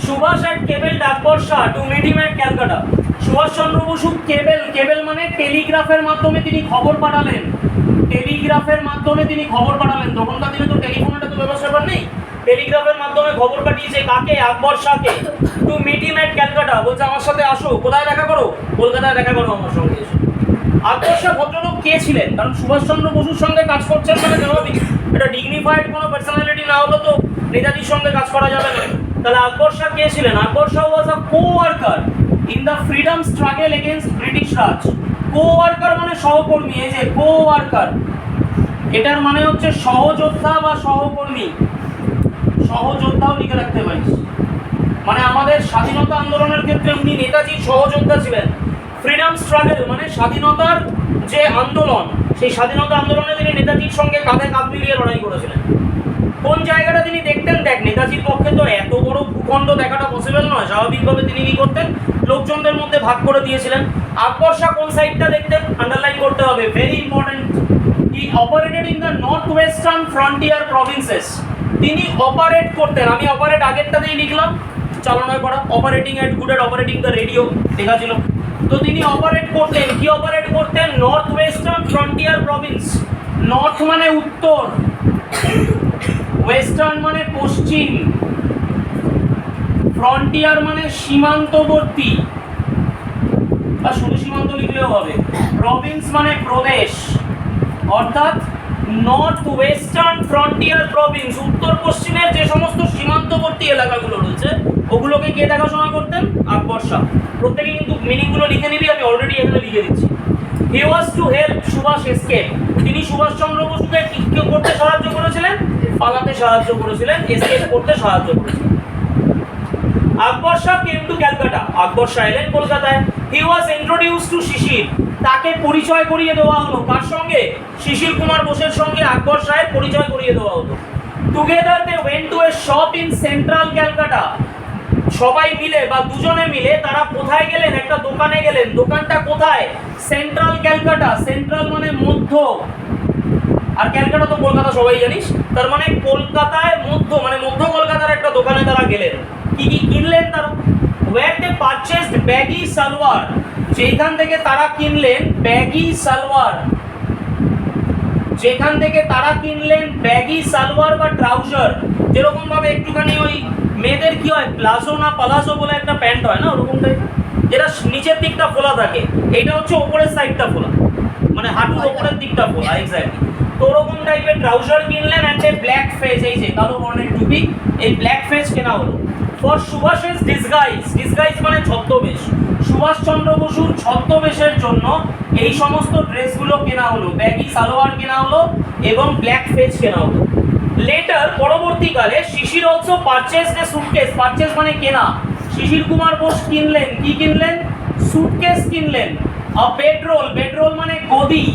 Subhash at cable ডাকবর্ষা to meet him at Calcutta. Subhashchandra Basu cable মানে টেলিগ্রাফের মাধ্যমে তিনি খবর পাঠালেন। টেলিগ্রাফের মাধ্যমে তিনি খবর পাঠালেন। তখনকার দিনে তো টেলিফোনের তো ব্যবস্থা নেই। টেলিগ্রাফের মাধ্যমে খবর পাঠিয়েছে কাকে? আকবর শাহকে। To meet him at Calcutta, বলছে আমার সাথে আসো। কোথায় দেখা করো? কলকাতায় দেখা করো আমার সঙ্গে এসে। আকবর শাহ ভদ্রলোক কে ছিলেন? কারণ সুভাষচন্দ্র বসুর সঙ্গে কাজ করছেন মানে স্বাভাবিক, এটা ডিগনিফাইড কোনো পার্সোনালিটি না হলে তো নেতাজির সঙ্গে কাজ করা যাবে না। তাহলে আকবর শাহ কে ছিলেন? Akbar Shah was a coworker in the freedom struggle against British Raj. Coworker মানে সহকর্মী। এই যে কো-ওয়ার্কার, এটার মানে হচ্ছে সহযোদ্ধা বা সহকর্মী। সহযোদ্ধাও লিখে রাখতে পারিস। মানে আমাদের স্বাধীনতা আন্দোলনের ক্ষেত্রে উনি নেতাজির সহযোদ্ধা ছিলেন। ফ্রিডম স্ট্রাগল মানে স্বাধীনতার যে আন্দোলন, সেই স্বাধীনতা আন্দোলনে তিনি নেতাজির সঙ্গে কাঁধে কাঁধ মিলিয়ে লড়াই করেছিলেন। কোন জায়গাটা তিনি দেখতেন? দেখ, নেতাজির পক্ষে তো এত বড় ভূখণ্ড দেখাটা পসিবল নয়। স্বাভাবিকভাবে তিনি কি করতেন? লোকজনদের মধ্যে ভাগ করে দিয়েছিলেন। আকবর শাহ কোন সাইডটা দেখতেন? আন্ডারলাইন করতে হবে, very important. He operated in the north western frontier provinces. তিনি অপারেট করতেন, আমি অপারেট আগেরটাতেই লিখলাম, চালনায় করা। Operating at good at operating the radio লেখা ছিল। তো তিনি অপারেট করতেন, কি অপারেট করতেন? North western frontier Province. North মানে উত্তর, ওয়েস্টার্ন মানে পশ্চিম, ফ্রন্টিয়ার মানে সীমান্তবর্তী, বা শুধু সীমান্ত লিখলেও হবে। প্রভিন্স মানে প্রদেশ, অর্থাৎ নর্থ ওয়েস্টার্ন ফ্রন্টিয়ার প্রভিন্স, উত্তর পশ্চিমের যে সমস্ত সীমান্তবর্তী এলাকাগুলো রয়েছে ওগুলোকে কে দেখাশোনা করতেন? আকবর শাহ। প্রত্যেকে কিন্তু মিনিংগুলো লিখে নিবি, আমি অলরেডি এখানে লিখে দিচ্ছি। হি ওয়াজ টু হেল্প সুভাষ এসকেপ। তিনি সুভাষচন্দ্র বসুকে কি করতে সাহায্য করেছিলেন? পালাতে সাহায্য করেছিলেন, এসকেপ করতে সাহায্য করেছিলেন। আকবর শাহ কেম টু ক্যালকাটা। আকবর শাহ এলেন কলকাতায়। হি ওয়াজ ইন্ট্রোডিউস টু শিশির। তাকে পরিচয় করিয়ে দেওয়া হলো কার সঙ্গে? শিশির কুমার বোসের সঙ্গে আকবর শাহের পরিচয় করিয়ে দেওয়া হলো। Together they went to a shop in central Calcutta. সবাই মিলে বা দুজনে মিলে তারা কোথায় গেলেন? একটা দোকানে গেলেন। দোকানটা কোথায়? সেন্ট্রাল ক্যালকাটা। সেন্ট্রাল মানে মধ্য, আর ক্যালকাটা তো কলকাতা সবাই জানিস, তার মানে কলকাতায় মধ্য, মানে মধ্য কলকাতার একটা দোকানে তারা গেলেন। কি কি কিনলেন তারা? ওয়্যার দে পারচেজড ব্যাগি সালোয়ার। যেখান থেকে তারা কিনলেন ব্যাগি সালোয়ার, যেখান থেকে তারা কিনলেন ব্যাগি সালোয়ার বা ট্রাউজার। যেরকম ভাবে একটুখানি ওই মেয়েদের কি হয়, প্লাজো না পালাজো বলে একটা প্যান্ট হয় না, ওরকম টাইপের, যেটা নিচের দিকটা ফোলা থাকে। এটা হচ্ছে ওপরের সাইডটা ফোলা, মানে হাঁটুর ওপরের দিকটা ফোলা, এক্স্যাক্টলি। তো ওরকম টাইপের ট্রাউজার কিনলেন অ্যান্ড এ ব্ল্যাক ফেজ, এই যে কালো বর্ণের টুপি, এই ব্ল্যাক ফেজ কেনা হলো। For সুভাষের disguise. ডিসগাইজ মানে ছদ্মবেশ। সুভাষচন্দ্র বসুর ছদ্মবেশের জন্য এই সমস্ত ড্রেসগুলো কেনা হলো। ব্যাগি সালোয়ার কেনা হলো এবং ব্ল্যাক ফেজ কেনা হলো। লেটার, পরবর্তীকালে, শিশির অলসো পারচেজড এ সুটকেস। পারচেজ মানে কেনা। শিশির কুমার বোস কিনলেন, কি কিনলেন? সুটকেস কিনলেন। আ বেডরোল। বেডরোল মানে গদি।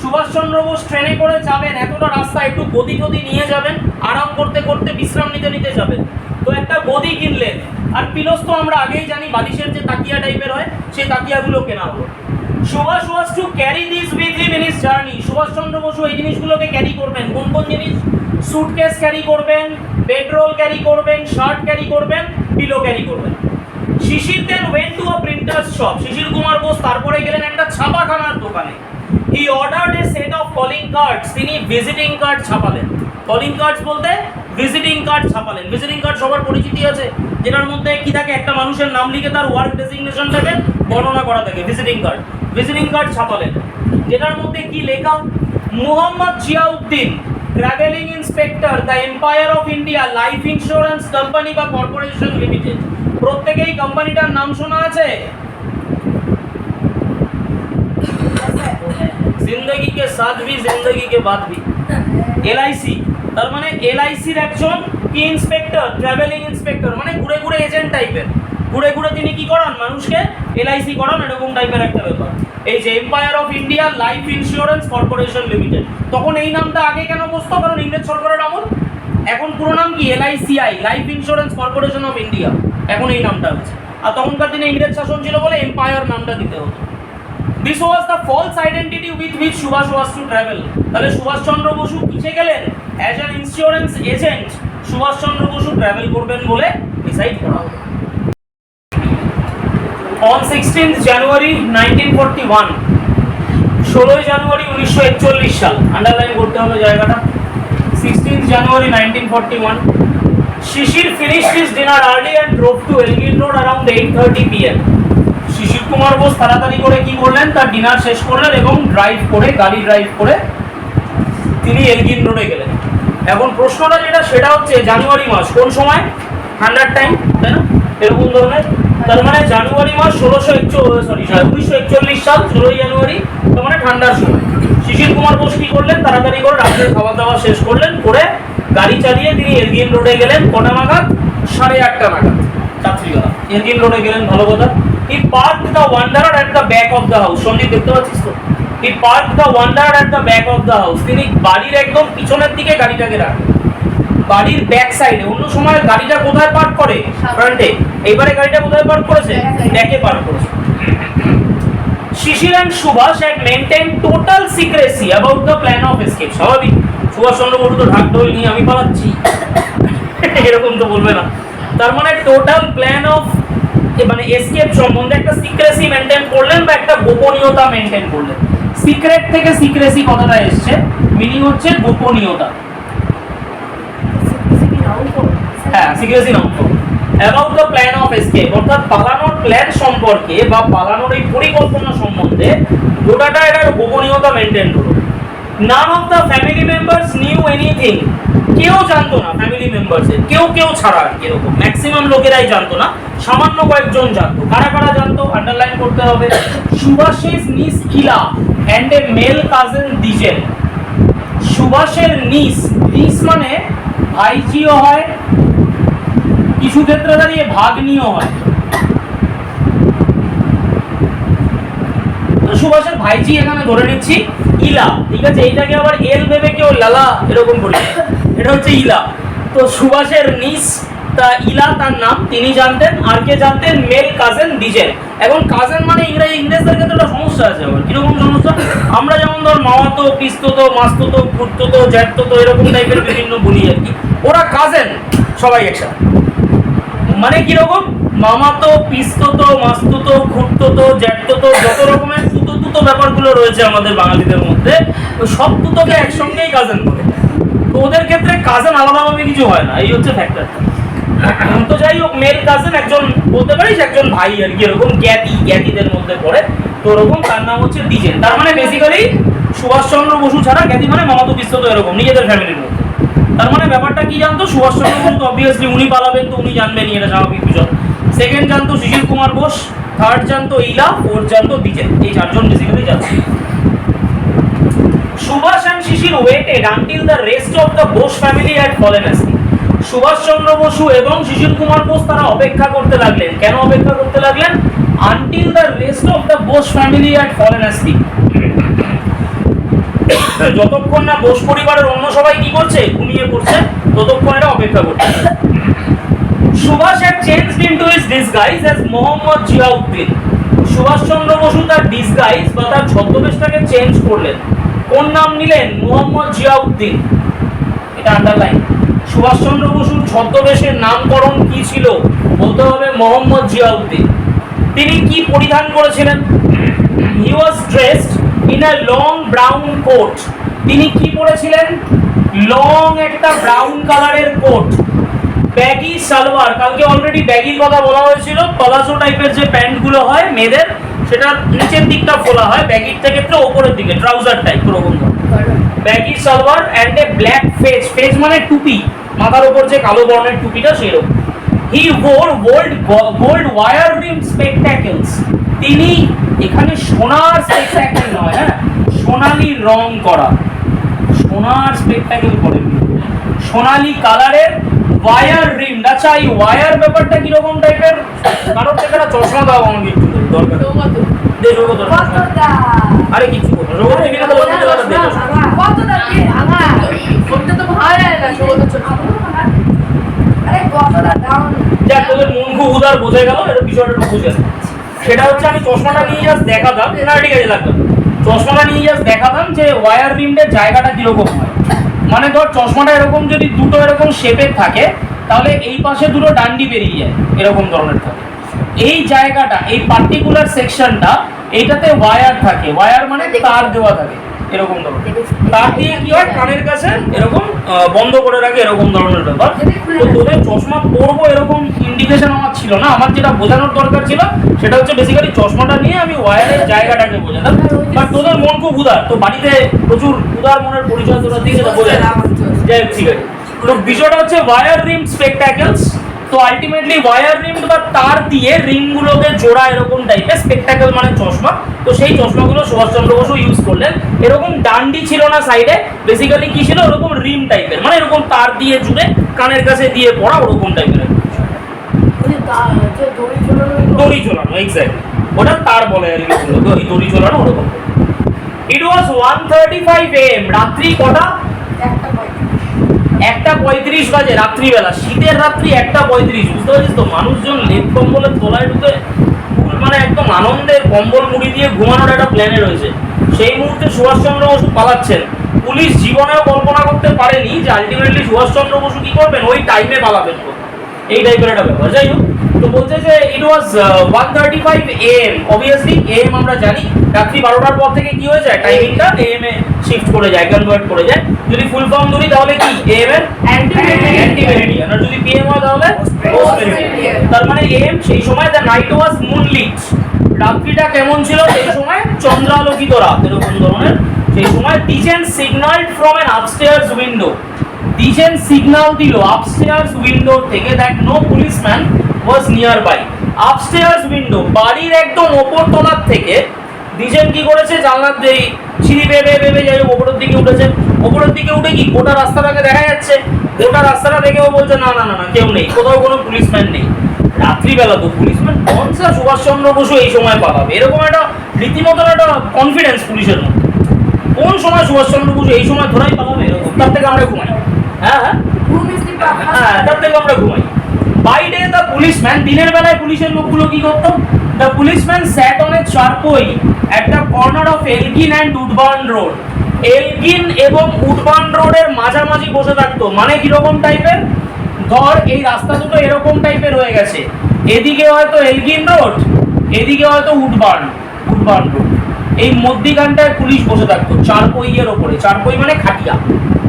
সুভাষচন্দ্র বোস ট্রেনে করে যাবেন, এতটা রাস্তা একটু গদি গদি নিয়ে যাবেন, আরাম করতে করতে বিশ্রাম নিতে নিতে যাবেন, তো একটা গদি কিনলেন। আর পিলোস তো আমরা আগেই জানি, বালিশের যে তাকিয়া টাইপের হয়, সেই তাকিয়াগুলো কেনা হলো। Subhash was to carry this with him in his journey. Subhashchandra Basu এই জিনিসগুলোকে ক্যারি করবেন। কোন কোন জিনিস? সুটকেস ক্যারি করবেন, বেডরোল ক্যারি করবেন, শার্ট ক্যারি করবেন, পিলো ক্যারি করবেন। Sisir then went to a printer's shop. Sisir Kumar Bose তারপরে গেলেন একটা ছাপাখানার দোকানে। He ordered a set of calling cards. তিনি ভিজিটিং কার্ড ছাপালেন। কলিং কার্ডস বলতে ভিজিটিং কার্ড ছাপালেন। ভিজিটিং কার্ড সবার পরিচিতি আছে, যেটার মধ্যে কি থাকে? একটা মানুষের নাম লিখে তার ওয়ার্ক ডেজিগনেশন থাকে, বর্ণনা করা থাকে, ভিজিটিং কার্ড। ভিজিটিং কার্ড ছাপালেন, যেটার মধ্যে কি লেখা? Muhammad Ziauddin, travelling inspector, the empire of India life insurance company বা কর্পোরেশন লিমিটেড। প্রত্যেকেই কোম্পানিটার নাম শোনা আছে? জিন্দগি কে সাথ ভি জিন্দগি কে বাদ ভি। এলআইসি, তার মানে এলআইসির একজন কি ইন্সপেক্টর? ট্রাভেলিং ইন্সপেক্টর, মানে ঘুরে ঘুরে এজেন্ট টাইপের। ঘুরে ঘুরে তিনি কি করান? মানুষকে এলআইসি করান, এরকম টাইপের একটা ব্যাপার। এই যে empire of India life insurance corporation limited. তখন এই নামটা আগে কেন বসতো? কারণ ইংরেজ সরকারের আমল। এখন পুরো নাম কি? LICI, life insurance corporation of India. এখন এই নামটা হচ্ছে। আর তখনকার দিনে ইংরেজ শাসন ছিল বলে এম্পায়ার নামটা দিতে হতো। This was the false identity with which Subhash was to travel. তাহলে সুভাষচন্দ্র বসু কিসে গেলেন? As an insurance agent Subhas Chandra Bose travel করবেন বলে ডিসাইড করা হলো। On 16th January 1941, 16 জানুয়ারি 1941 সাল, আন্ডারলাইন করতে হবে জায়গাটা, 16th January 1941, Shishir finished his dinner early and drove to Elgin Road around 8:30 p.m. শিশির কুমার বোস তাড়াতাড়ি করে কি করলেন, তার ডিনার শেষ করলেন এবং গাড়ি ড্রাইভ করে তিনি এলগিন রোডে গেলেন। এখন প্রশ্নটা যেটা সেটা হচ্ছে জানুয়ারি মাস, কোন সময়? ঠান্ডার টাইম, তাই না, এরকম ধরনের। তার মানে জানুয়ারি মাস 1941 সাল 16 জানুয়ারি, তার মানে ঠান্ডার সময়। শিশির কুমার বোস কি করলেন, তাড়াতাড়ি করে রাত্রের খাওয়া দাওয়া শেষ করলেন, করে গাড়ি চালিয়ে তিনি এলগিন রোডে গেলেন। কটা নাগাদ? 8:30 নাগাদ রাত্রিবেলা এলগিন রোডে গেলেন। ভালো কথা। He parked the Wanderer at the back of the house. Sandeep দেখতে পাচ্ছিস তো? He parked the Wanderer at the back of the house. তিনি বাড়ির একদম পিছনের দিকে গাড়িটাকে রাখেন, বাড়ির ব্যাক সাইডে। অন্য সময় গাড়িটা কোথায় পার্ক করে? ফ্রন্টে। এইবারে গাড়িটা কোথায় পার্ক করেছে? ব্যাকে পার্ক করেছে। Shishir and Subhash had maintained total secrecy about the plan of escape. স্বাভাবিক, সুভাষচন্দ্র বসু তো ঢাক ঢোল নিয়ে আমি পালাচ্ছি এরকম তো বলবে না। তার মানে টোটাল প্ল্যান অফ মানে এসকেপ সম্বন্ধে একটা সিক্রেসি মেনটেন করলেন বা একটা গোপনীয়তা মেনটেন করলেন। সিক্রেট থেকে সিক্রেসি কথাটা এসছে, মিনিং হচ্ছে গোপনীয়তা। হ্যাঁ, secrecy noun form. About the plan of escape, অর্থাৎ পালানোর প্ল্যান সম্পর্কে বা পালানোর এই পরিকল্পনা সম্বন্ধে গোটাটা একটা গোপনীয়তা মেনটেন করলো। None of the family members new anything, কেউ জানতো না ফ্যামিলি মেম্বার্সের, কেউ ছাড়া আর কিরকম, ম্যাক্সিমাম লোকেরাই জানতো না, সামান্য কয়েকজন জানতো। কারা কারা জানতো? আন্ডারলাইন করতে হবে। সুভাষের niece Ila and a male cousin Dwijen. সুভাষের নিস মানে ভাইজিও হয়, কিছু ক্ষেত্রে দাঁড়িয়ে ভাগ্নিও হয়। সুভাষের ভাইজি এখানে ধরে নিচ্ছি ইলা, ঠিক আছে, এইটাকে আবার এল ভেবে কেউ লালা এরকম বলি, এটা হচ্ছে ইলা। তো সুভাষের নিস তা ইলা তার নাম, তিনি জানতেন। আর কে জানতেন? মেল কাজেন দিজেন। এখন কাজেন মানে ইংরেজদের ক্ষেত্রে একটা সমস্যা আছে। আবার কিরকম সমস্যা? আমরা যেমন ধর মামাতো, পিস্ততো, মাস্ততো, খুঁড়তো, জ্যাঠতো এরকম টাইপের বিভিন্ন বলি আর কি, ওরা কাজেন সবাই একসাথে। মানে কিরকম? মামাতো, পিস্ততো, মাস্ততো, খুঁড়তো, জ্যাঠতো, যত রকমের তুতো ব্যাপারগুলো রয়েছে আমাদের বাঙালিদের মধ্যে, সব তুতোকে একসঙ্গেই কাজেন বলে। তো ওদের ক্ষেত্রে কাজেন আলাদাভাবে কিছু হয় না, এই হচ্ছে ফ্যাক্টরটা। তো যাই হোক, মেল কাজেন একজন বলতে পারিস একজন ভাই আর কি, এরকম জ্ঞাতিদের মধ্যে পড়ে। তো ওরকম তার নাম হচ্ছে দিজেন। তার মানে বেসিক্যালি সুভাষচন্দ্র বসু ছাড়া জ্ঞাতি মানে মামাতো, পিস্ততো এরকম নিজেদের ফ্যামিলির মধ্যে। তার মানে ব্যাপারটা কি জানতো? সুভাষচন্দ্র বসু অবভিয়াসলি উনি পালাবেন, তো উনি জানবেনই, এটা স্বাভাবিক বিষয়। সেকেন্ড জানতো শিশির কুমার বোস, থার্ড জানতো ইলা, ফোর্থ জানতো দিজেন। এই চারজন বেসিক্যালি জানতো। Subhash and Shishir waited until the rest of the Bose family had fallen asleep. Subhash Chandra Basu এবং শিশির কুমার বোস তারা অপেক্ষা করতে লাগলেন। কেন অপেক্ষা করতে লাগলেন? until the rest of the Bose family had fallen asleep. যতক্ষণ না বোস পরিবারের অন্য সবাই কি করছে? ঘুমিয়ে পড়ছে, ততক্ষণ এটা অপেক্ষা করছে। Subhash had changed into his disguise as Mohammad Ziauddin. Subhash Chandra Basu তার ডিসগাইজ বা তার ছদ্মবেশটাকে চেঞ্জ করলেন। কোন নাম নিলেন? মোহাম্মদ জিয়াউদ্দিন। এটা আন্ডারলাইন। সুভাষচন্দ্র বসুর ছদ্মবেশের নামকরণ কি ছিল? বলতে হবে মোহাম্মদ জিয়াউদ্দিন। তিনি কি পরিধান করেছিলেন? He was dressed in a long brown coat. তিনি কি পরেছিলেন? লং একটা ব্রাউন কালারের কোট, ব্যাগি সালোয়ার। কালকে অলরেডি ব্যাগির কথা বলা হয়েছিল। পলাজো টাইপের যে প্যান্টগুলো হয় মেয়েদের, সেটা নিচের দিকটা খোলা হয়, ব্যাগির ক্ষেত্রে ওপরের দিকে ট্রাউজার টাইপ ওরকম baggy salwar and a black fez মানে টুপি, মাথার উপর যে কালো বর্ণের টুপিটা সেরকম। হি ওর গোল্ড ওয়ার রিম স্পেকট্যাকেলস। তিনি এখানে সোনার স্পেকট্যাকেল নয়, হ্যাঁ, সোনালি রং করা, সোনার স্পেকট্যাকেল করেন, সোনালি কালারের ওয়ার রিম। আচ্ছা, এই ওয়ার ব্যাপারটা কিরকম টাইপের? কারোর থেকে একটা চশমা দাও আমাকে একটু দরকার। আরে কিছু তোদের মন খুব উদার বোঝা গেল, এটা বিষয়টা বুঝে। সেটা হচ্ছে আমি চশমাটা নিয়ে জাস্ট দেখাতাম, না ঠিক আছে লাগবে, চশমাটা নিয়ে জাস্ট দেখাতাম যে ওয়ার রিমের জায়গাটা কিরকম হয়। মানে ধর চশমাটা এরকম যদি দুটো এরকম শেপের থাকে তাহলে এই পাশে দুটো ডান্ডি বেরিয়ে যায় এরকম ধরনের থাকে। এই জায়গাটা এই পার্টিকুলার সেকশনটা এইটাতে ওয়্যার থাকে, ওয়্যার মানে তার দেওয়া থাকে এরকম ধরনের, তার দিয়ে কি হয় কানের কাছে এরকম বন্ধ করে রাখে এরকম ধরনের ব্যাপার। তো তোদের চশমা পরবো এরকম ইন্ডিকেশন আমার ছিল না, আমার যেটা বোঝানোর দরকার ছিল সেটা হচ্ছে বেসিক্যালি চশমাটা নিয়ে আমি ওয়্যারের জায়গাটাকে বোঝাতাম। বাট তোদের মন খুব উদার, তো বাড়িতে প্রচুর উদার মনের পরিচয় তোরা দিয়ে সেটা বোঝা যাই হোক, ঠিক আছে। তো বিষয়টা হচ্ছে ওয়্যার রিম স্পেকট্যাকেলস। তো আলটিমেটলি ওয়্যার রিম বা তার দিয়ে রিমগুলোকে জোড়া এরকম টাইপের, স্পেকট্যাকেল মানে চশমা। তো সেই চশমাগুলো সুভাষচন্দ্র বসু ইউজ করলেন। এরকম ডান্ডি ছিল না সাইডে, বেসিক্যালি কি ছিল ওরকম রিম টাইপের, মানে এরকম তার দিয়ে জুড়ে কানের কাছে দিয়ে পড়া ওরকম টাইপের দড়ি ঝোলানো, এক্স্যাক্টলি ওটা তার বলে আর কি, দড়ি ঝোলানো ওরকম। ইট ওয়াজ 1:35 AM, রাত্রি কটা? 1:35 বাজে রাত্রিবেলা, শীতের রাত্রি 1:35। বুঝতে পারছিস তো, মানুষজন লেপ কম্বলের তলায় ঢুকে মানে একদম আনন্দের কম্বল মুড়ি দিয়ে ঘুমানোর একটা প্ল্যানে রয়েছে। সেই মুহূর্তে সুভাষচন্দ্র বসু পালাচ্ছেন। পুলিশ জীবনেও কল্পনা করতে পারেনি যে আলটিমেটলি সুভাষচন্দ্র বসু কি করবেন, ওই টাইমে পালাবেন, এই টাইপের একটা ব্যাপার। যাই হোক, তো বলছে যে ইট ওয়াজ 1:35 AM। অবভিয়াসলি এম আমরা জানি রাত্রি 12টার পর থেকে কি হয়ে যায়, টাইমিংটা AM এ শিফট করে যায়, কনভার্ট করে যায়। যদি ফুল ফর্ম ধরি তাহলে কি AM এর অ্যান্টি মেরিডিয়ান, আর যদি PM হয় তাহলে পোস্ট মেরিডিয়ান। তার মানে AM সেই সময় দ্য নাইট ওয়াজ মুনলিট, রাত্রিটা কেমন ছিল সেই সময়, চন্দ্রালোকিত রাত এরকম ধরনের। সেই সময় Dwijen signalled from an upstairs window, Dwijen signal দিল আপস্টেয়ার্স উইন্ডো থেকে that no policeman was near by. Upstairs window বাড়ির একদম ওপর তলার থেকে ডিজেন কি করেছে, জানলার দিয়ে সিঁড়ি বেবে বেবে যাই ওপরের দিকে উঠেছে। ওপরের দিকে উঠে কি গোটা রাস্তাটাকে দেখা যাচ্ছে, গোটা রাস্তাটা দেখেও বলছে না না না না কেউ নেই, কোথাও কোনো পুলিশম্যান নেই। রাত্রিবেলা তো পুলিশম্যান কনসা সুভাষচন্দ্র বসু এই সময় পালাবে, এরকম একটা রীতিমতন একটা কনফিডেন্স পুলিশের মধ্যে। কোন সময় সুভাষচন্দ্র বসু এই সময় ধরাই পালাবে এরকম, তার থেকে আমরা ঘুমাই। হ্যাঁ হ্যাঁ হ্যাঁ, তার থেকে আমরা ঘুমাই। বাই ডে দ্য পুলিশম্যান, দিনের বেলায় পুলিশের লোকগুলো কি করতো, the policeman sat on a charpoy at the corner of Elgin and Woodburn road. Elgin এবং উডবার্ন রোডের মাঝামাঝি বসে থাকতো, মানে কিরকম টাইপের, ধর এই রাস্তা দুটো এরকম টাইপের হয়ে গেছে, এদিকে হয়তো এলগিন রোড, এদিকে হয়তো উডবার্ন রোড, এই মধ্যিখানটায় পুলিশ বসে থাকতো চারপইয়ের ওপরে। চারপই মানে খাটিয়া,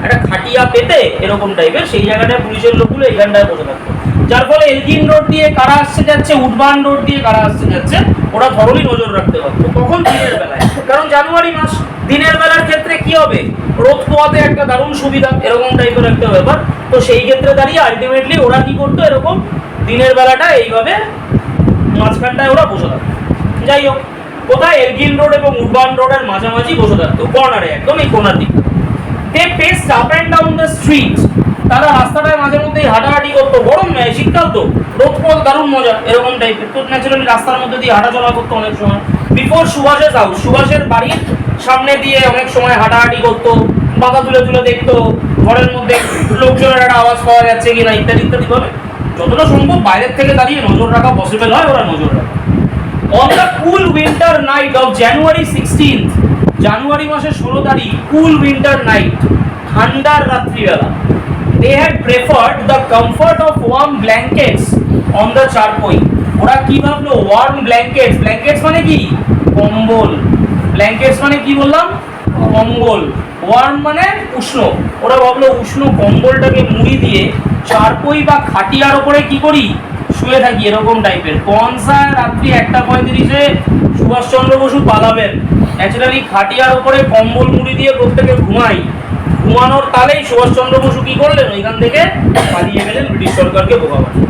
একটা খাটিয়া পেতে এরকম টাইপের, সেই জায়গাটায় পুলিশের লোকগুলো এইখানটায় বসে থাকতো। যার ফলে এলগিন রোড দিয়ে কারা আসছে যাচ্ছে, উডবার্ন রোড দিয়ে কারা আসছে যাচ্ছে, ওরা থরলি নজর রাখতে পারতো। তখন দিনের বেলায়, কারণ জানুয়ারি মাস, দিনের বেলার ক্ষেত্রে কি হবে, রোদ পোয়াতে একটা দারুণ সুবিধা, এরকম টাইপের একটা ব্যাপার। তো সেই ক্ষেত্রে দাঁড়িয়ে আলটিমেটলি ওরা কি করতো, এরকম দিনের বেলাটা এইভাবে মাঝখানটায় ওরা বসে থাকতো। যাই হোক, কোথায়, এলগিন রোড এবং উডবার্ন রোডের মাঝামাঝি বসে থাকতো, কর্নারে, একদম এই কোনার দিকে। They paced up and down the street, তারা রাস্তাটায় মাঝে মধ্যে হাঁটাহাঁটি করতো। গরম শীতকাল তো, রোদ পথ দারুণ মজা এরকম টাইপের, তো ন্যাচারালি রাস্তার মধ্যে দিয়ে হাঁটাচলা করতো অনেক সময়। বিফোর সুভাষের হাউস, সুভাষের বাড়ির সামনে দিয়ে অনেক সময় হাঁটাহাঁটি করতো, পাতা তুলে তুলে দেখতো ঘরের মধ্যে লোকজনের একটা আওয়াজ পাওয়া যাচ্ছে কিনা ইত্যাদি ইত্যাদি ভাবে যতটা সম্ভব বাইরের থেকে দাঁড়িয়ে নজর রাখা পসিবল হয়, ওরা নজর রাখে। On the cool winter night of January 16th, জানুয়ারি মাসের 16 তারিখ, কুল উইন্টার নাইট, ঠান্ডার রাত্রিবেলা, they had preferred the comfort of warm blankets on the charpoy. ওরা কি ভাবলো, ওয়ার্ম ব্ল্যাঙ্কেটস, ব্ল্যাঙ্কেটস মানে কি, কম্বল, ব্ল্যাঙ্কেটস মানে কি বললাম, কম্বল, ওয়ার্ম মানে উষ্ণ। ওরা ভাবলো উষ্ণ কম্বলটাকে মুড়ি দিয়ে চারপই বা খাটিয়ার ওপরে কি করি, শুয়ে থাকি এরকম টাইপের। কনসা রাত্রি 1:35-এ সুভাষচন্দ্র বসু পালাবেন, ন্যাচারালি খাটিয়ার ওপরে কম্বল মুড়ি দিয়ে প্রত্যেকে ঘুমাই। ঘুমানোর তালেই সুভাষচন্দ্র বসু কি করলেন, ওইখান থেকে পালিয়ে গেলেন ব্রিটিশ সরকারকে বোকা বানিয়ে।